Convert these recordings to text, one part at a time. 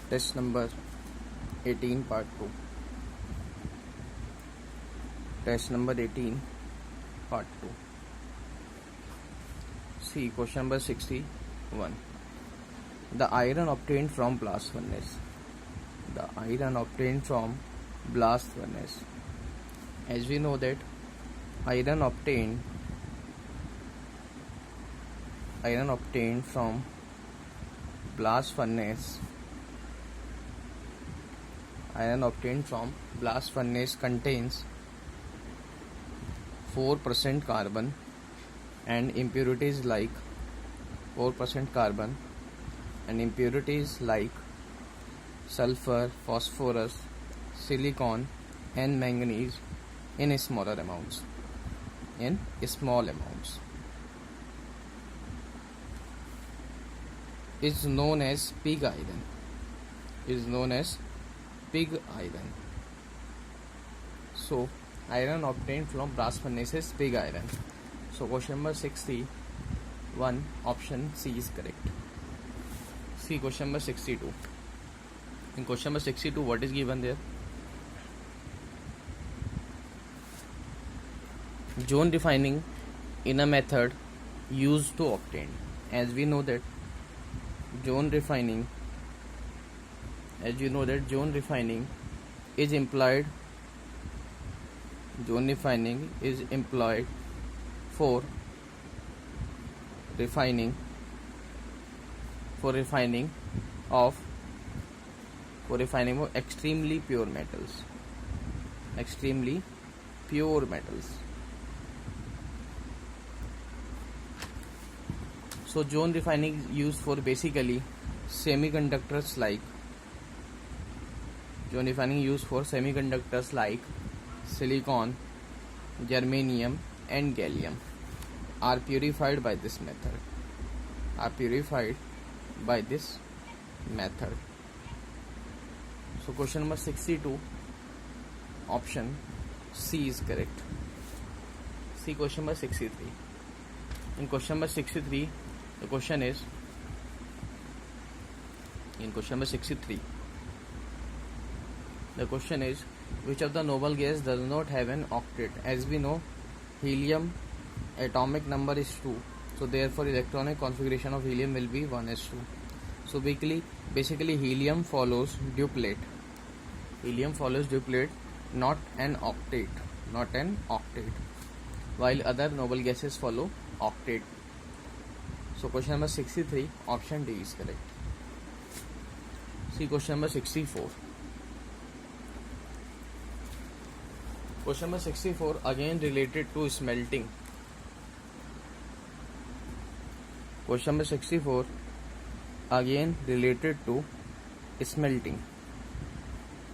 Test number 18 part 2. Test number 18 part 2. See question number 61. The iron obtained from blast furnace. The iron obtained from blast furnace. As we know that iron obtained from blast furnace contains 4% carbon and impurities like sulfur, phosphorus, silicon and manganese in small amounts. Is known as pig iron. So iron obtained from blast furnace is pig iron. So question number 61, option C is correct. See question number 62. In question number 62, what is given there? Zone refining in a method used to obtain. As we know that zone refining is employed for refining of extremely pure metals. So zone refining is used for basically semiconductors like silicon, germanium and gallium are purified by this method. So question number 62, option C is correct. See question number 63. In question number 63, the question is, which of the noble gas does not have an octet? As we know, helium atomic number is 2, so therefore electronic configuration of helium will be 1s2. So basically helium follows duplet, not an octet, while other noble gases follow octet. So question number 63, option D is correct. See question number 64. Question number 64 again related to smelting.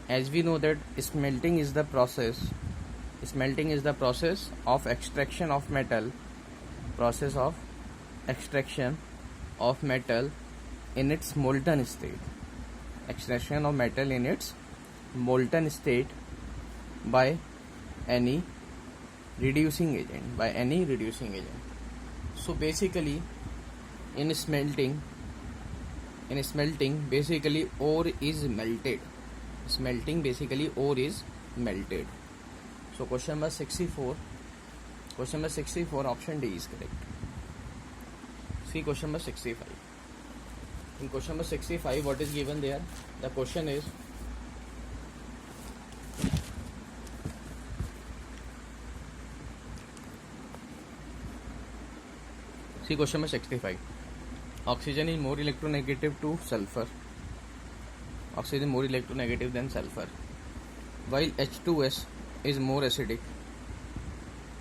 As we know that smelting is the process of extraction of metal in its molten state by any reducing agent. So basically in smelting basically ore is melted. So question number 64, option D is correct. See question number 65. In question number 65, what is given there? The question is, see question number 65. Oxygen is more electronegative to sulfur. Oxygen more electronegative than sulfur, while H2S is more acidic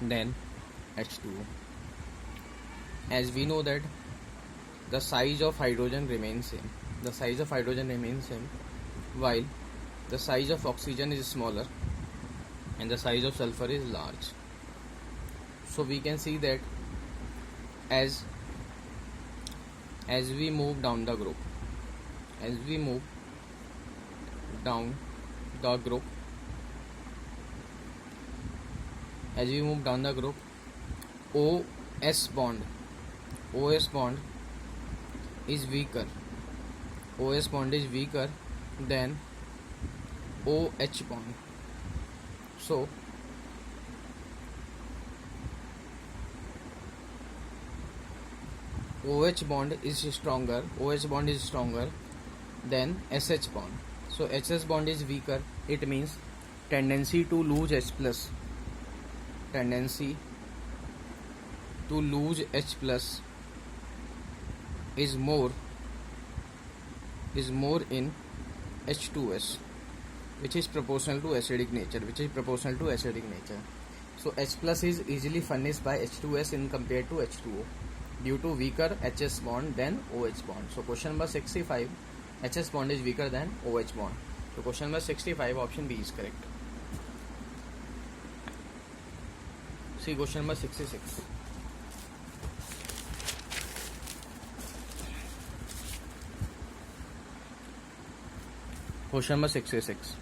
than H2O. As we know that the size of hydrogen remains same, while the size of oxygen is smaller and the size of sulfur is large. So we can see that as we move down the group, OS bond is weaker than OH bond. So OH bond is stronger than SH bond. So SS bond is weaker. It means tendency to lose H plus is more in H2S, which is proportional to acidic nature. So H plus is easily furnished by H2S in compared to H2O due to weaker HS bond than OH bond. So question number 65, HS bond is weaker than OH bond. So question number 65, option B is correct. See question number 66. Question number 66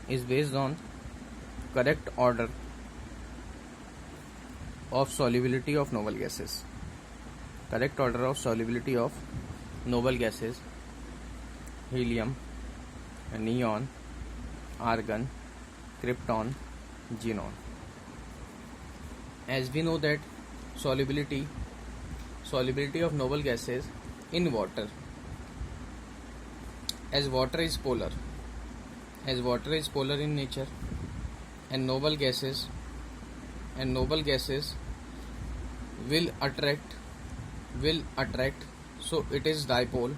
is based on correct order of solubility of noble gases. Correct order of solubility of noble gases: helium, neon, argon, krypton, xenon. As we know that solubility of noble gases in water, as water is polar in nature, and noble gases will attract, so it is dipole,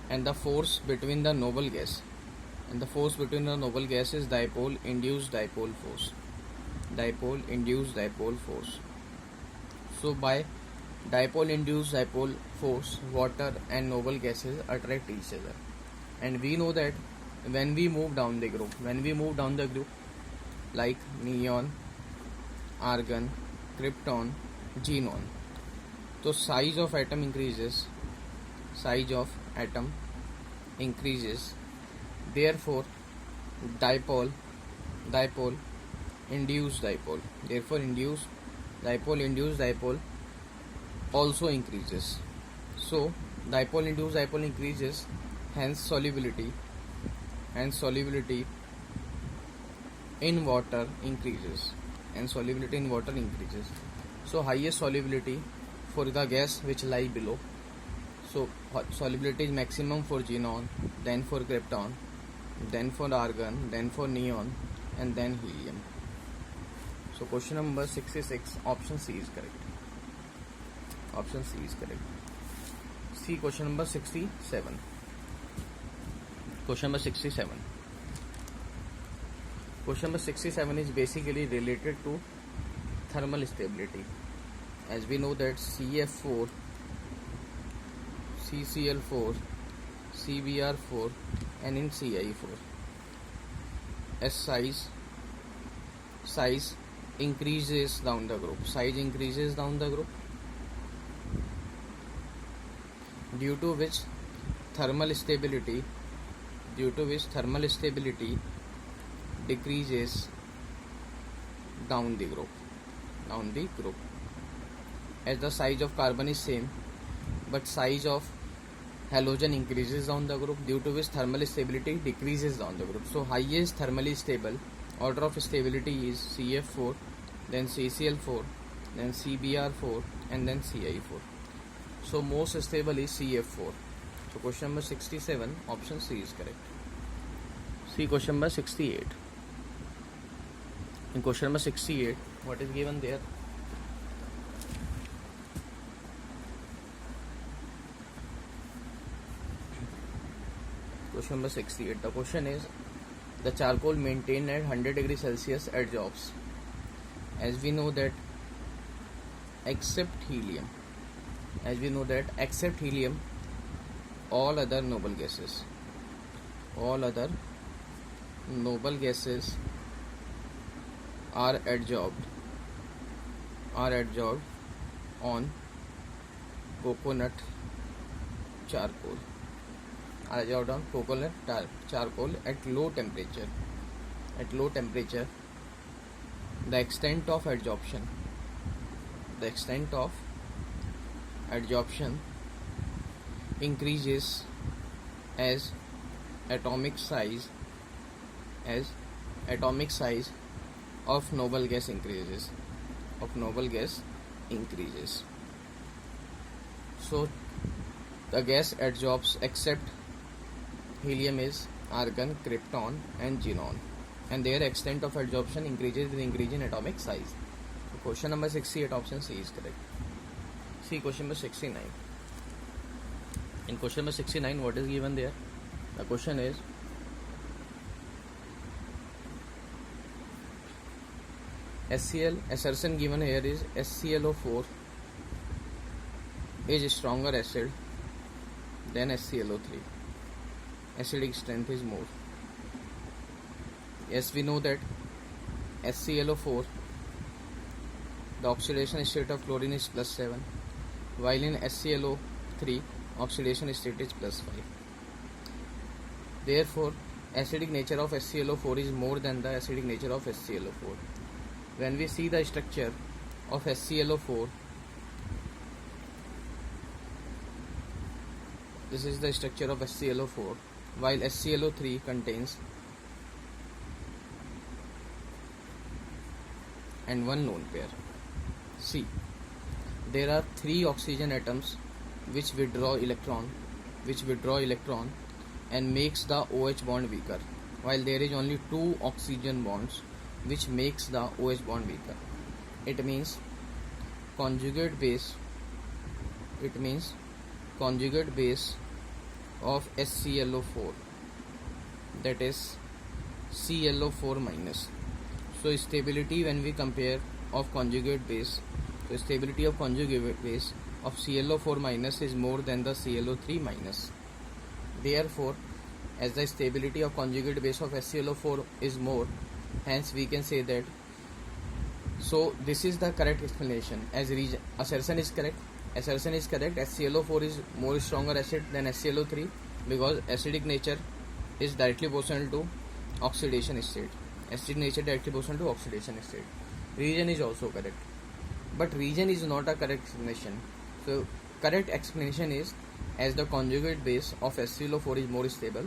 and the force between the noble gas is dipole induced dipole force. So by dipole induced dipole force, water and noble gases attract each other, and we know that when we move down the group like neon, argon, krypton, xenon, so size of atom increases, therefore dipole induced dipole also increases. So dipole induced dipole increases, hence solubility in water increases. So highest solubility for the gas which lie below. So solubility is maximum for xenon, then for krypton, then for argon, then for neon, and then helium. So question number 66, option C is correct. See question number 67. Question number 67 is basically related to thermal stability. As we know that CF4, CCl4, CBr4, and in CI4, as size increases down the group, due to which thermal stability decreases down the group, as the size of carbon is same, but size of halogen increases down the group, due to which thermal stability decreases down the group. So highest thermally stable order of stability is CF4, then CCl4, then CBr4, and then CI4. So most stable is CF4. So question number 67, option C is correct. See question number 68. In question number 68, what is given there? Question number 68. The question is, the charcoal maintained at 100 degrees Celsius adsorbs. As we know that except helium, all other noble gases are adsorbed on coconut charcoal. At low temperature. The extent of adsorption increases as atomic size of noble gas increases. So the gas adsorbs except helium is argon, krypton and xenon, and their extent of adsorption increases with increase in atomic size. So question number 68 option C is correct. See question number 69. In question number 69, what is given there? The question is HCl assertion given here is HClO4 is stronger acid than HClO3. Acidic strength is more. Yes, we know that HClO4, the oxidation state of chlorine is +7, while in HClO3 oxidation state is +5. Therefore, acidic nature of HClO4 is more than the acidic nature of HClO4. When we see the structure of HClO4, this is the structure of HClO4, while HClO3 contains and one lone pair. See, there are 3 oxygen atoms which withdraw electron and makes the OH bond weaker, while there is only 2 oxygen bonds which makes the OH bond weaker. It means conjugate base of HClO4, that is ClO4 minus. So stability when we compare of conjugate base, so stability of conjugate base of ClO4 minus is more than the ClO3 minus. Therefore, as the stability of conjugate base of HClO4 is more, hence we can say that. So this is the correct explanation. As assertion is correct. HClO4 is more stronger acid than HClO3 because acidic nature is directly proportional to oxidation state. Region is also correct, but region is not a correct explanation. So correct explanation is, as the conjugate base of HClO4 is more stable,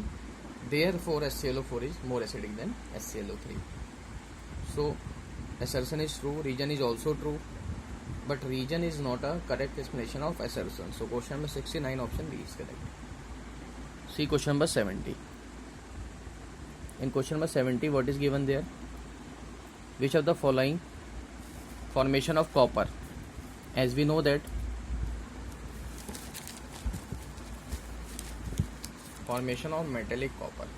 therefore HClO4 is more acidic than HClO3. So assertion is true, region is also true, but region is not a correct explanation of assertion. So question number 69 option B is correct. See question number 70. In question number 70, what is given there? Which of the following formation of copper? As we know that formation of metallic copper.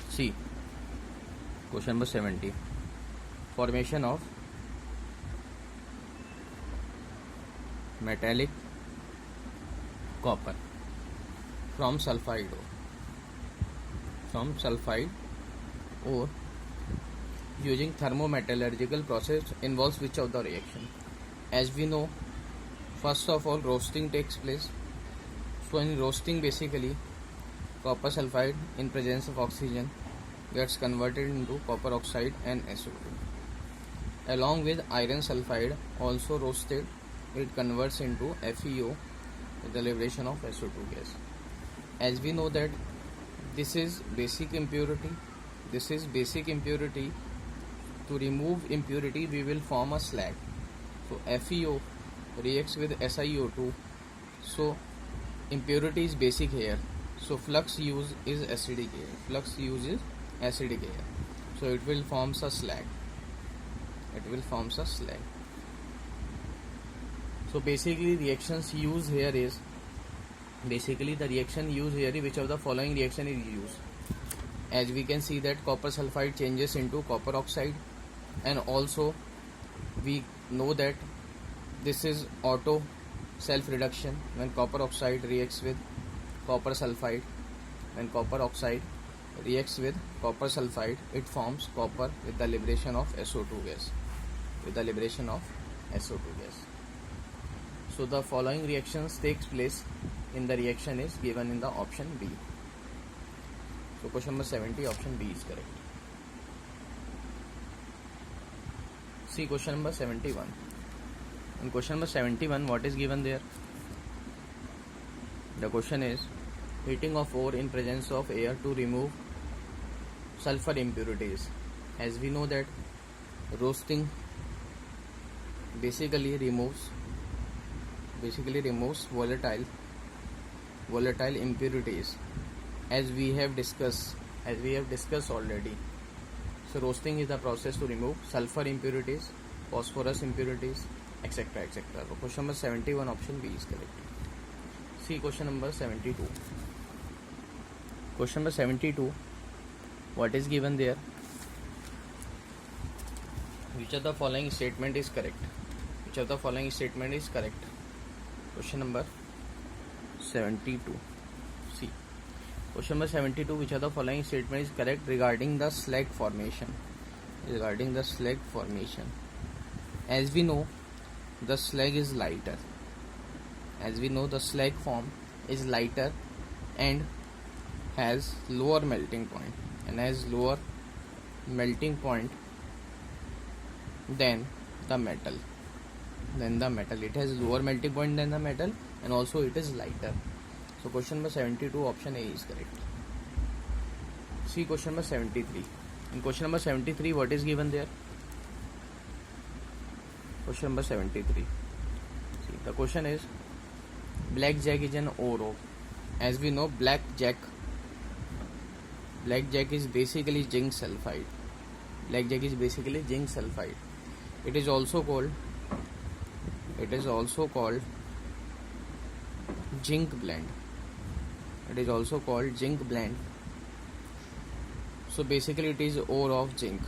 See question number 70. Formation of metallic copper from sulfide ore using thermometallurgical process involves which of the reaction? As we know, first of all, roasting takes place. So in roasting, basically copper sulfide in presence of oxygen gets converted into copper oxide and SO2. Along with iron sulfide also roasted, it converts into FeO with the liberation of SO2 gas. As we know that this is basic impurity. To remove impurity, we will form a slag. So FeO reacts with SiO2. So impurity is basic here. So flux use is acidic here. So it will form a slag. So basically reactions used here is which of the following reaction is used. As we can see that copper sulfide changes into copper oxide, and also we know that this is auto self reduction when copper oxide reacts with copper sulfide. When copper oxide reacts with copper sulfide, it forms copper with the liberation of SO2 gas. So the following reactions takes place in the reaction is given in the option B. So question number 70 option B is correct. See question number 71. In question number 71, what is given there? The question is heating of ore in presence of air to remove sulfur impurities. As we know that roasting basically removes volatile impurities, as we have discussed already. So roasting is the process to remove sulfur impurities, phosphorus impurities, etc. etc. So question number 71 option B is correct. See question number 72. Question number 72. What is given there? Which of the following statement is correct? Which of the following statement is correct? Question number 72. See. Question number 72. Which of the following statement is correct regarding the slag formation? Regarding the slag formation. As we know, the slag is lighter. As we know, the slag form is lighter and has lower melting point. And has lower melting point than the metal. It has lower melting point than the metal, and also it is lighter. So question number 72 option A is correct. See question number 73. In question number 73, what is given there? Question number 73. See, the question is blackjack is an ore. As we know, blackjack is basically zinc sulfide. It is also called zinc blende. So basically it is ore of zinc.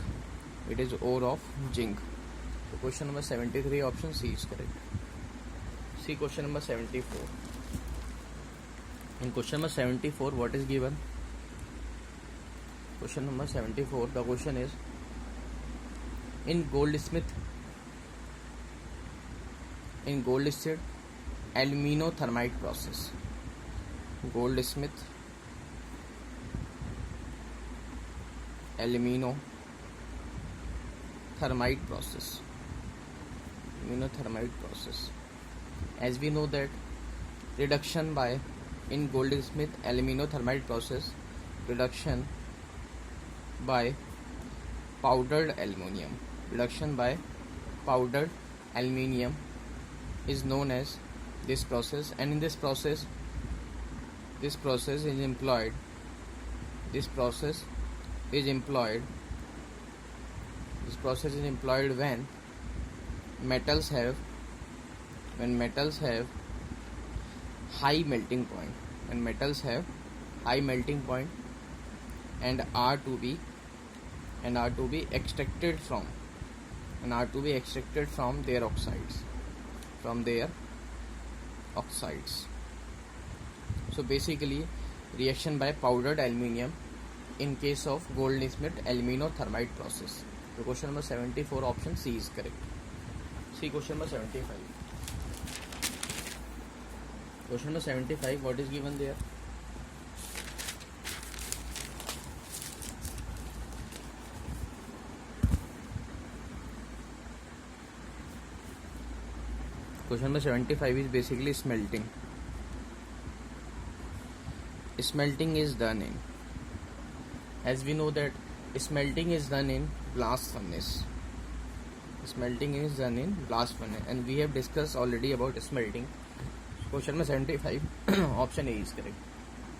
So question number 73 option C is correct. See question number 74. In question number 74, what is given? Question number 74, the question is in Goldsmith aluminothermite process. Goldsmith aluminothermite process. As we know that in Goldsmith aluminothermite process, reduction by powdered aluminium is known as this process, and in this process is employed when metals have high melting point, and are to be extracted from their oxides. So basically reaction by powdered aluminium in case of Goldsmith aluminothermite process. So question number 74 option C is correct. See question number 75. Question number 75, what is given there? Question number 75 is basically smelting. Smelting is done in, as we know that smelting is done in blast furnace. And we have discussed already about smelting. Question number 75 option A is correct.